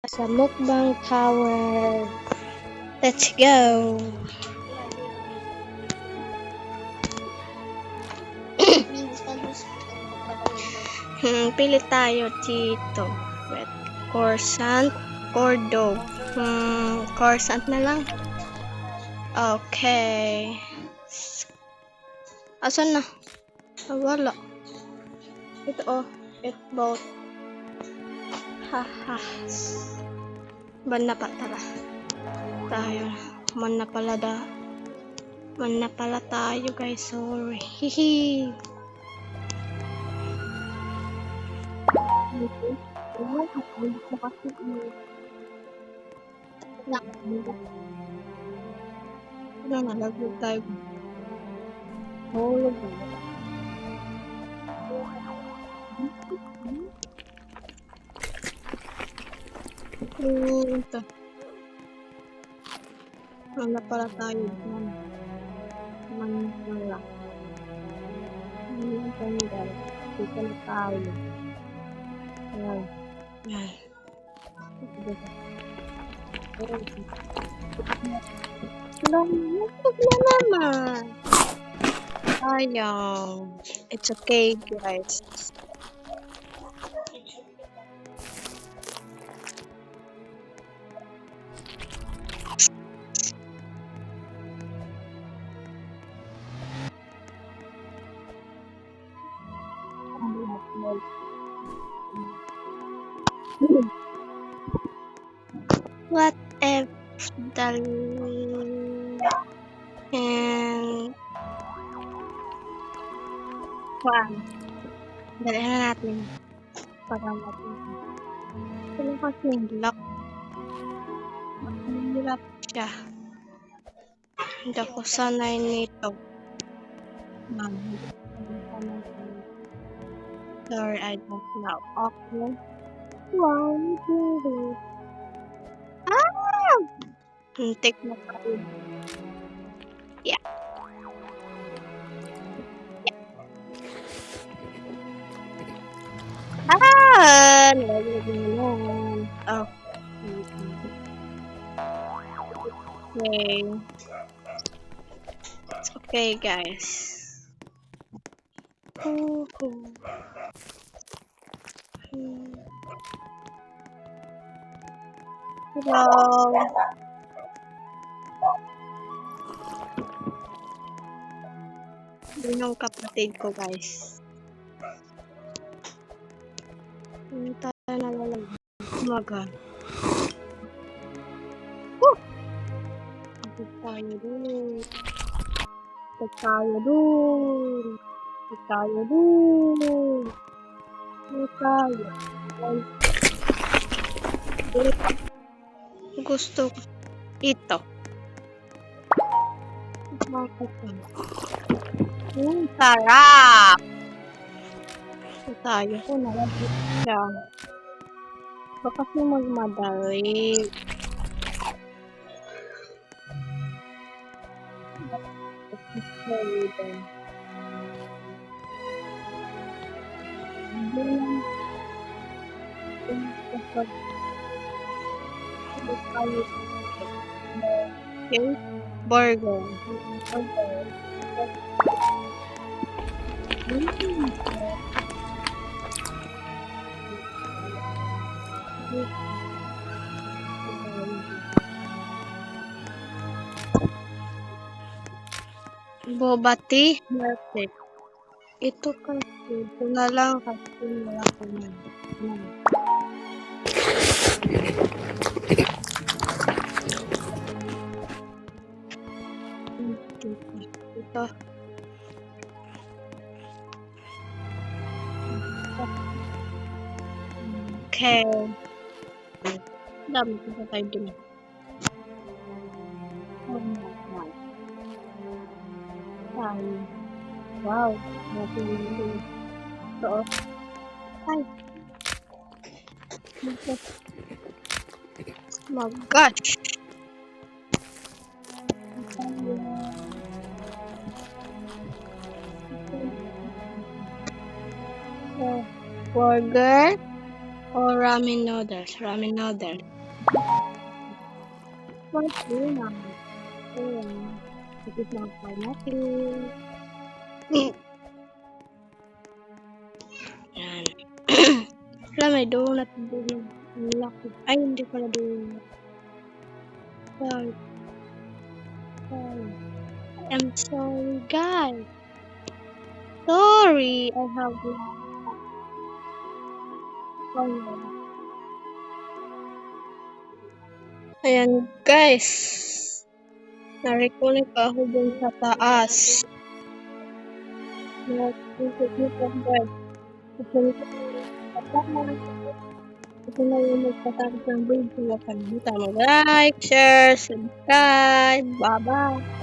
sa Mukbang Tower. Let's go! Pili tayo dito. Wait. Croissant or dog? Croissant na lang. Okay. Asan na? Wala. Ito oh. It both. Haha. Ban na pa tara. Tayo. Man na pala tayo guys. Sorry. Hihi. Nalaglag tayo. Ito. Wala pala tayo dyan. Manila. Manila. Dito na tayo. Ayan. Ayan. Wala naman. Sayang. It's okay guys. What if the and dali na natin para natin ito kasi yung lock hirap siya, hindi ako sanay nito. Sorry, I don't know. Okay. Take na tayo. Yeah. Nalaglag naman. Oh. Okay. It's okay, guys. Hello. Yun yung kapatid ko, guys. Hindi tayo nalalag. Umaga. Tayo dun. Gusto ko ito. Sarap! Tayo ko nalagit siya. Baka kasi magmadali. Okay, burger. Boba tea. Perfect. Ito kasi. Ito na lang kasi wala ko na. Ito. Okay. Dami ko tayo dun. Oh my God. Wow. Ito. Ay. Oh my gosh. Burger or ramen noodles? Ramen noodles. Fortuna. Ayan. Ito sa mga natin. Yan. Wala, may donut din. Ang laki. Ay, hindi pala donut. Sorry. I'm sorry, guys. Sorry, I have Ayan, guys. Narikunin pa ako dun sa taas. Nakikita niyo po, guys. Ito na yung magpatapos ng video. Huwag kalimutan mag-like, share, subscribe. Bye-bye.